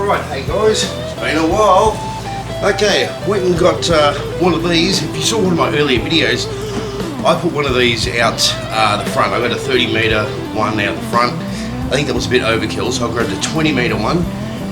Alright, hey guys, it's been a while. Okay, went and got one of these. If you saw one of my earlier videos, I put one of these out the front. I got a 30 metre one out the front. I think that was a bit overkill, so I grabbed a 20 metre one.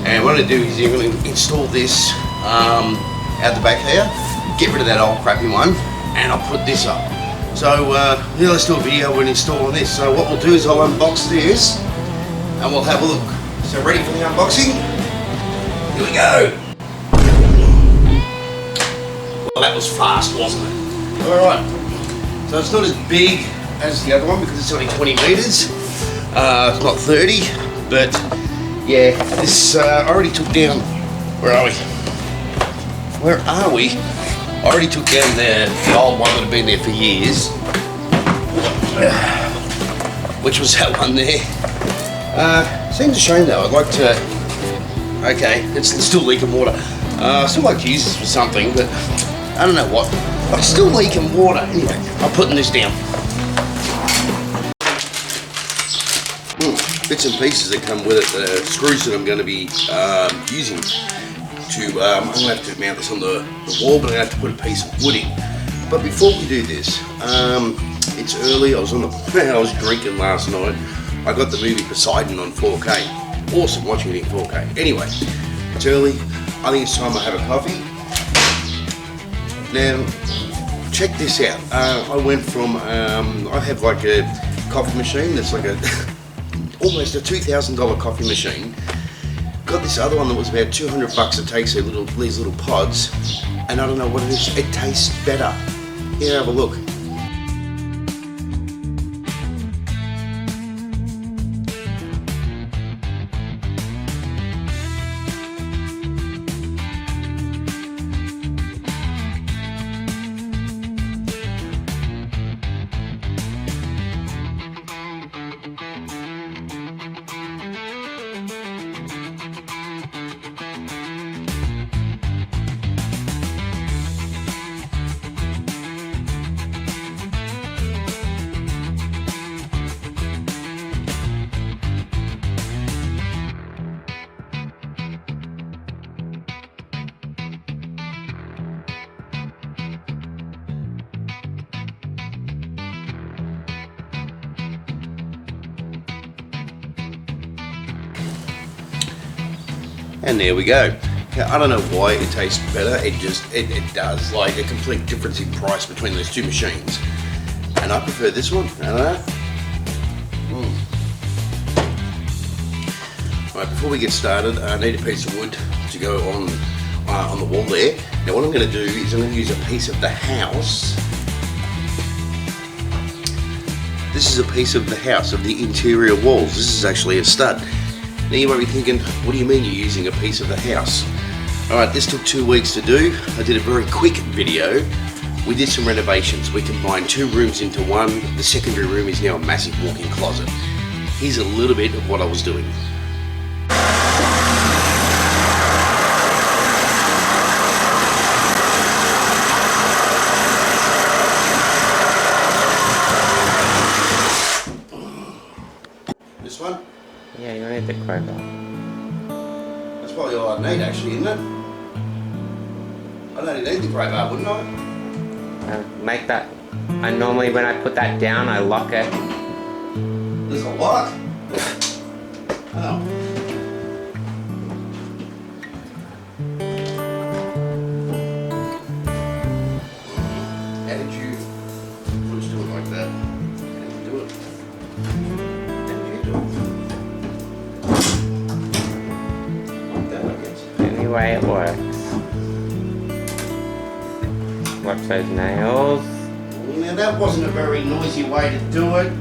And what I'm going to do is I'm going to install this out the back here, get rid of that old crappy one, and I'll put this up. So yeah, let's do a video when installing this. So what we'll do is I'll unbox this and we'll have a look. So ready for the unboxing? Here we go. Well, that was fast, wasn't it? Alright, so it's not as big as the other one because it's only 20 metres. It's not 30, but yeah, this I already took down. Where are we? Where are we? I already took down the old one that had been there for years, which was that one there. Seems a shame though. I'd like to. Okay, it's still leaking water. I still like to use this for something, but I don't know what. I'm still leaking water. Anyway, I'm putting this down. Bits and pieces that come with it, the screws that I'm going to be using to, I'm going to have to mount this on the wall, but I'm going to have to put a piece of wood in. But before we do this, it's early. I was drinking last night. I got the movie Poseidon on 4K. Awesome watching it in 4K. Anyway, it's early. I think it's time I have a coffee. Now, check this out. I went from, I have like a coffee machine that's like a almost a $2,000 coffee machine. Got this other one that was about 200 bucks. It takes these little pods, and I don't know what it is. It tastes better. Here, have a look. And there we go. I don't know why it tastes better. It does. Like a complete difference in price between those two machines. And I prefer this one. I don't know. Right, before we get started, I need a piece of wood to go on the wall there. Now what I'm going to do is I'm going to use a piece of the house. This is a piece of the house, of the interior walls. This is actually a stud. Now you might be thinking, what do you mean you're using a piece of the house? Alright, this took 2 weeks to do. I did a very quick video. We did some renovations. We combined 2 rooms into one. The secondary room is now a massive walk-in closet. Here's a little bit of what I was doing. This one? Yeah, you need the crowbar. That's probably all I need actually, isn't it? I'd only need the crowbar, wouldn't I? Make that... I normally, when I put that down, I lock it. There's a lock? Oh. How did you just do it like that? How did you do it? Way it works. Watch those nails. Now that wasn't a very noisy way to do it.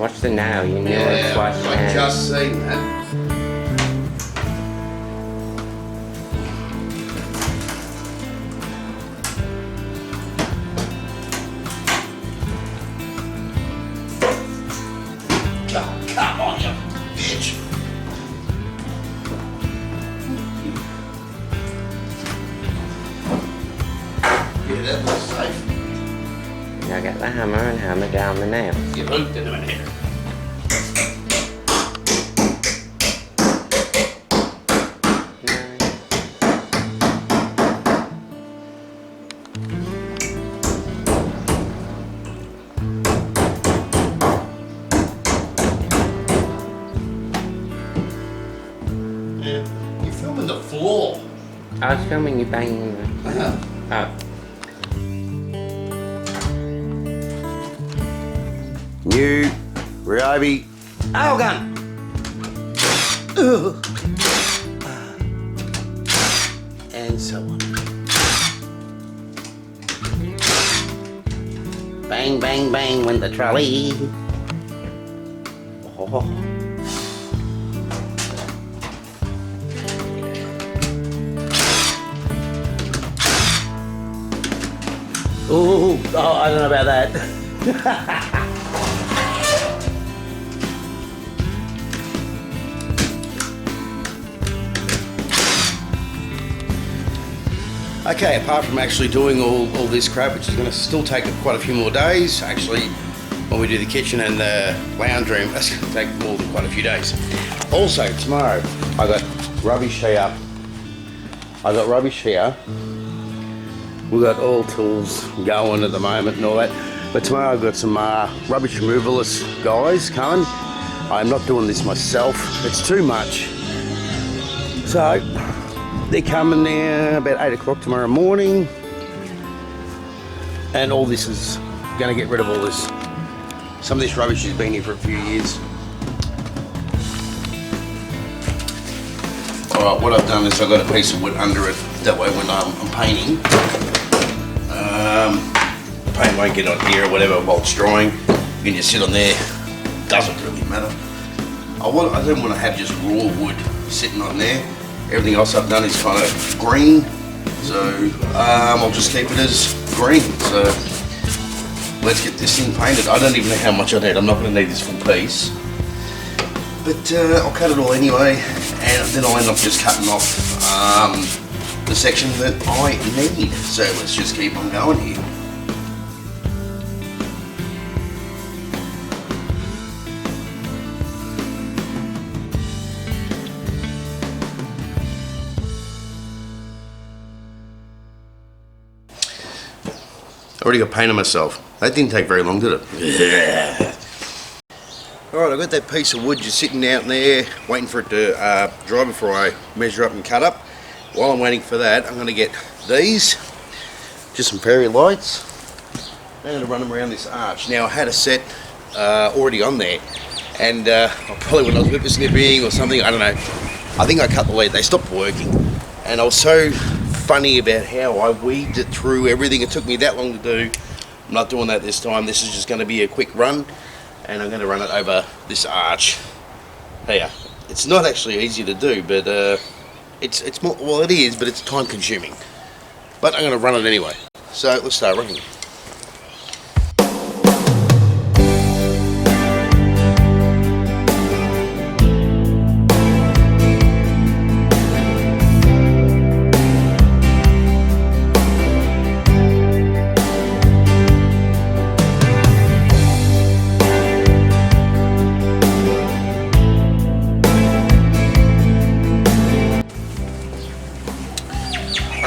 Watch the nail, you knew it flushed I nail. just seen that. Oh, come on, you bitch. Yeah, that was safe. Now get the hammer and hammer down the nail. You looped into it here. Yeah. You're filming the floor. I was filming you banging the... Oh. New Ryobi oil gun. And so on. Bang, bang, bang went the trolley. Oh. Oh, I don't know about that. Okay, apart from actually doing all this crap, which is going to still take quite a few more days, actually, when we do the kitchen and the lounge room, that's going to take more than quite a few days. Also, tomorrow, I got rubbish here. We've got all tools going at the moment and all that. But tomorrow I've got some rubbish removalist guys coming. I'm not doing this myself. It's too much. So, they're coming there about 8 o'clock tomorrow morning. And all this is going to get rid of all this. Some of this rubbish has been here for a few years. Alright, what I've done is I've got a piece of wood under it. That way when I'm painting, the paint won't get on here or whatever while it's drying. You can just sit on there. Doesn't really matter. I don't want to have just raw wood sitting on there. Everything else I've done is kind of green, so I'll just keep it as green. So let's get this thing painted. I don't even know how much I need. I'm not going to need this full piece, but I'll cut it all anyway, and then I'll end up just cutting off the section that I need. So let's just keep on going here. Already got paint on myself. That didn't take very long, did it? Yeah. Alright, I've got that piece of wood just sitting out there, waiting for it to dry before I measure up and cut up. While I'm waiting for that, I'm going to get these, just some fairy lights. I'm going to run them around this arch. Now, I had a set already on there, and probably when I was whipper snipping or something, I don't know. I think I cut the lead. They stopped working, and I was so funny about how I weaved it through everything. It took me that long to do. I'm not doing that this time. This is just going to be a quick run, and I'm going to run it over this arch here. It's not actually easy to do, but it's more, well, it is, but it's time consuming. But I'm going to run it anyway. So let's start running.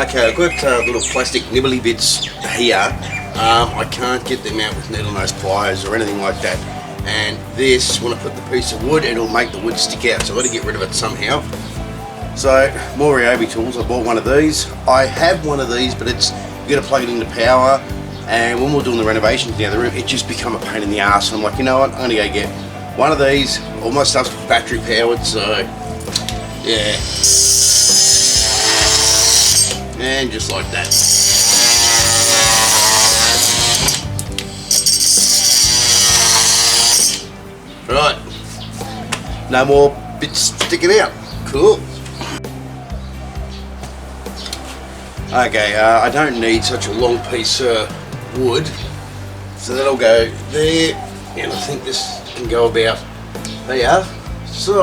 Okay, I've got little plastic nibbly bits here. I can't get them out with needle nose pliers or anything like that. And this, when I put the piece of wood, it'll make the wood stick out. So I've got to get rid of it somehow. So, more Ryobi tools. I bought one of these. I have one of these, but it's, you got to plug it into power. And when we're doing the renovations in the other room, it just become a pain in the ass. And I'm like, you know what? I'm going to go get one of these. All my stuff's battery powered, so yeah. And just like that. Right, no more bits sticking out. Cool. Okay, I don't need such a long piece of wood, so that'll go there, and I think this can go about there. So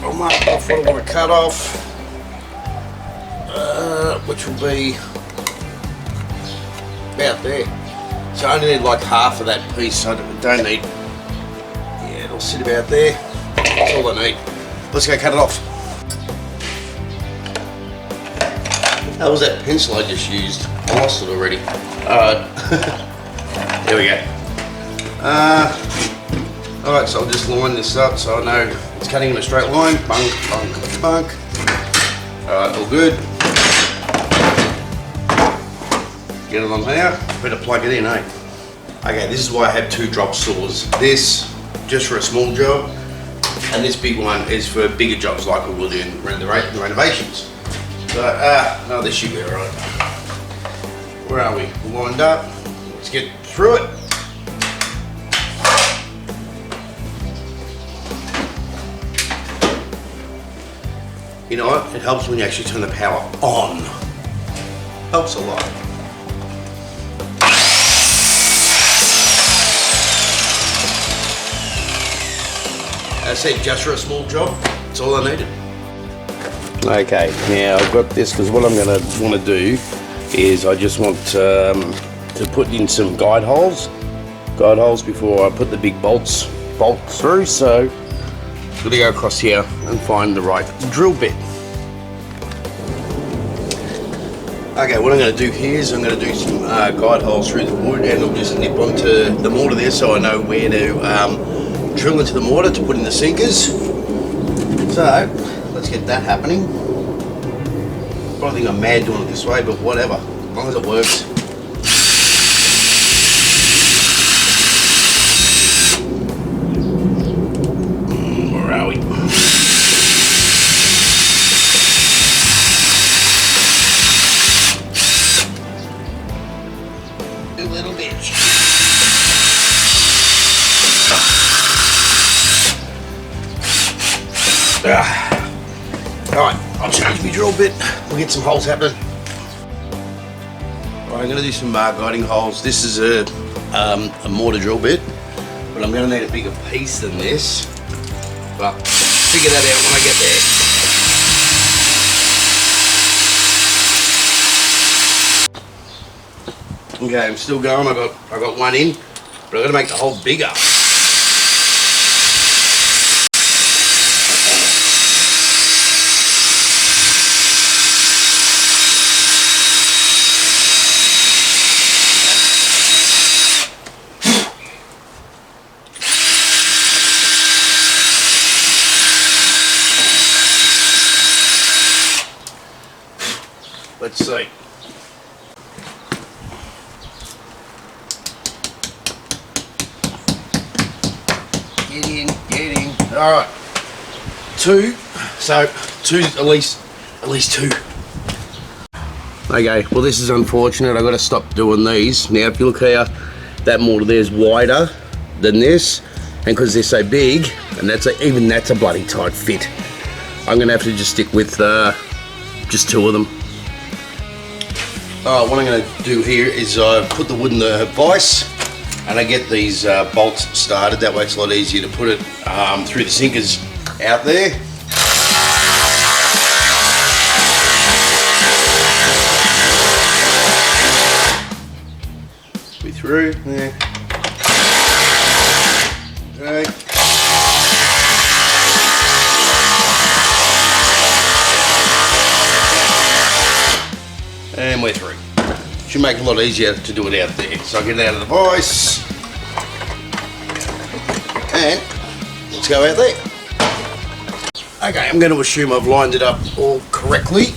I'll mark off what I want to cut off. Which will be about there. So I only need like half of that piece. I don't need, yeah, it'll sit about there. That's all I need. Let's go cut it off. That was that pencil I just used. I lost it already. Alright. Here we go. Alright, so I'll just line this up so I know it's cutting in a straight line. Bunk, bunk, bunk. Alright, all good. Get it on there. Better plug it in, eh? Okay, this is why I have two drop saws. This, just for a small job, and this big one is for bigger jobs like we will do in renovations. So, no, this should be alright. Where are we? We're lined up. Let's get through it. You know what? It helps when you actually turn the power on. Helps a lot. As I said, just for a small job, that's all I needed. Okay, now I've got this because what I'm going to want to do is I just want to put in some guide holes before I put the big bolts through. So I'm going to go across here and find the right drill bit. Okay, what I'm going to do here is I'm going to do some guide holes through the wood, and I'll just nip onto the mortar there so I know where to drill into the mortar to put in the sinkers. So let's get that happening. I don't think I'm mad doing it this way, but whatever, as long as it works. Where are we? A little bit. Alright, I'll change my drill bit. We'll get some holes happening. Alright, I'm going to do some guiding holes. This is a mortar drill bit, but I'm going to need a bigger piece than this. But figure that out when I get there. Okay, I'm still going. I got one in, but I've got to make the hole bigger. Let's see. Get in. All right, two. So two, at least two. Okay, well this is unfortunate. I've got to stop doing these. Now if you look here, that mortar there is wider than this, and because they're so big, and even that's a bloody tight fit, I'm gonna have to just stick with just two of them. Alright, what I'm going to do here is I put the wood in the vise and I get these bolts started. That way it's a lot easier to put it through the sinkers out there. Be through there. Okay. And we're through. Should make it a lot easier to do it out there. So I'll get it out of the vise. And let's go out there. Okay, I'm going to assume I've lined it up all correctly.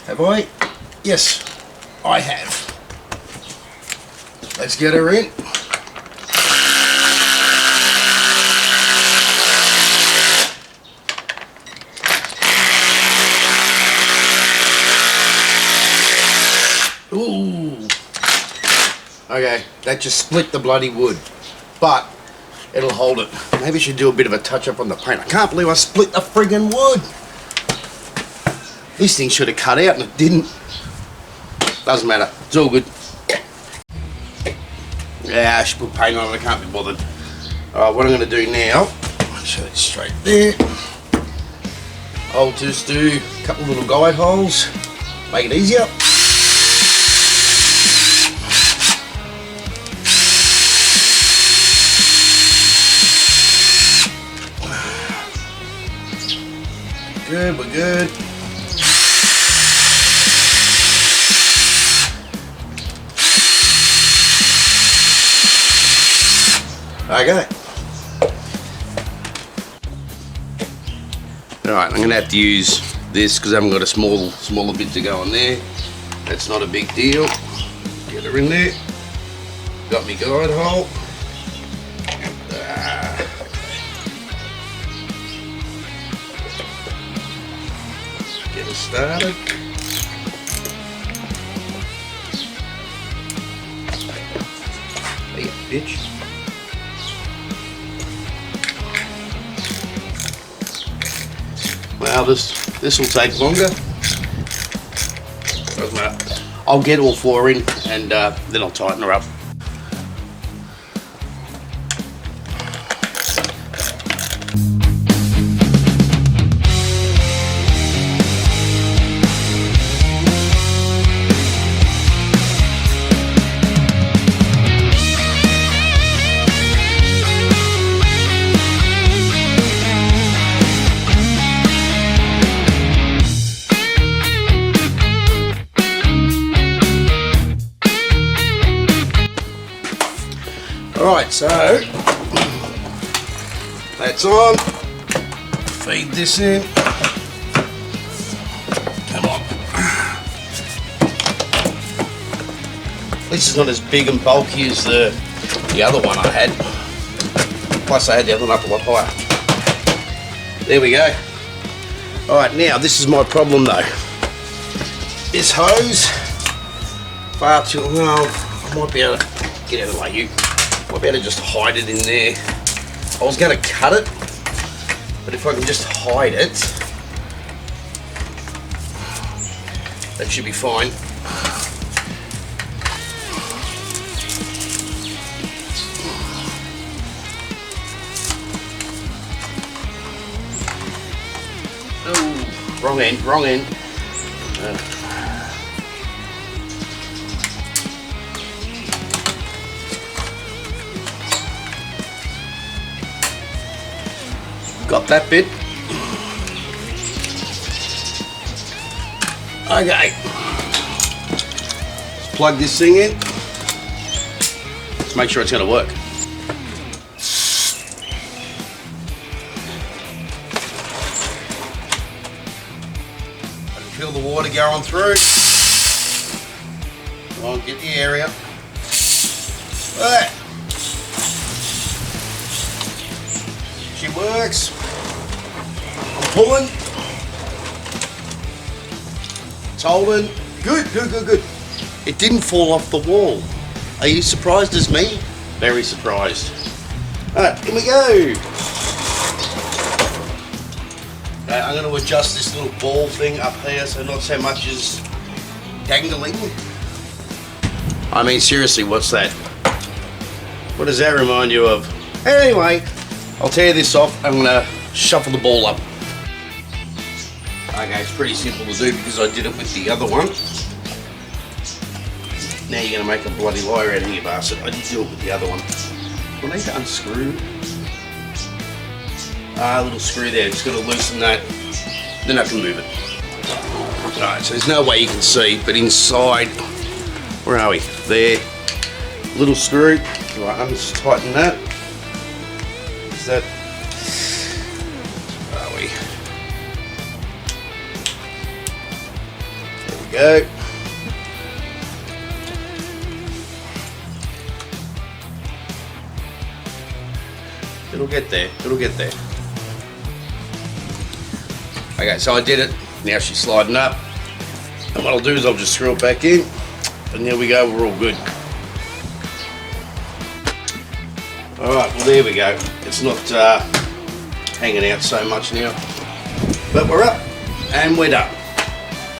Have I? Yes, I have. Let's get her in. Ooh. Okay, that just split the bloody wood, but it'll hold it. Maybe I should do a bit of a touch up on the paint. I can't believe I split the friggin' wood. This thing should have cut out and it didn't. Doesn't matter, it's all good. Yeah, I should put paint on it, I can't be bothered. Alright, what I'm going to do now, I'll show it straight there. I'll just do a couple little guide holes, make it easier. Good, we're good. Okay, Alright, I'm going to have to use this because I haven't got a smaller bit to go on there. That's not a big deal. Get her in there. Got me guide hole. Get her started. There you go, bitch. Well, this will take longer. Doesn't matter. I'll get all 4 in and then I'll tighten her up. Alright, so that's on. Feed this in. Come on. This is not as big and bulky as the other one I had. Plus I had the other one up a lot higher. There we go. Alright, now this is my problem though. This hose, far too well, I might be able to get out of the way, you. I better just hide it in there. I was going to cut it, but if I can just hide it, that should be fine. Oh, wrong end, wrong end. Got that bit. Okay. Let's plug this thing in. Let's make sure it's going to work. I can feel the water going through. Come on, get the area. Alright. She works. I'm pulling. It's holding. Good, good, good, good. It didn't fall off the wall. Are you surprised as me? Very surprised. Alright, here we go. Okay, I'm going to adjust this little ball thing up here so not so much as dangling. I mean, seriously, what's that? What does that remind you of? Anyway, I'll tear this off. I'm going to shuffle the ball up. Okay, it's pretty simple to do because I did it with the other one. Now you're going to make a bloody liar out of you, bastard. I did do it with the other one. I need to unscrew. A little screw there. Just got to loosen that. Then I can move it. Alright, so there's no way you can see, but inside, where are we? There. Little screw. Right, I'm just tighten that. Is that? Where are we? There we go. It'll get there. It'll get there. Okay, so I did it. Now she's sliding up. And what I'll do is I'll just screw it back in. And there we go, we're all good. Alright, well there we go. It's not hanging out so much now. But we're up and we're done.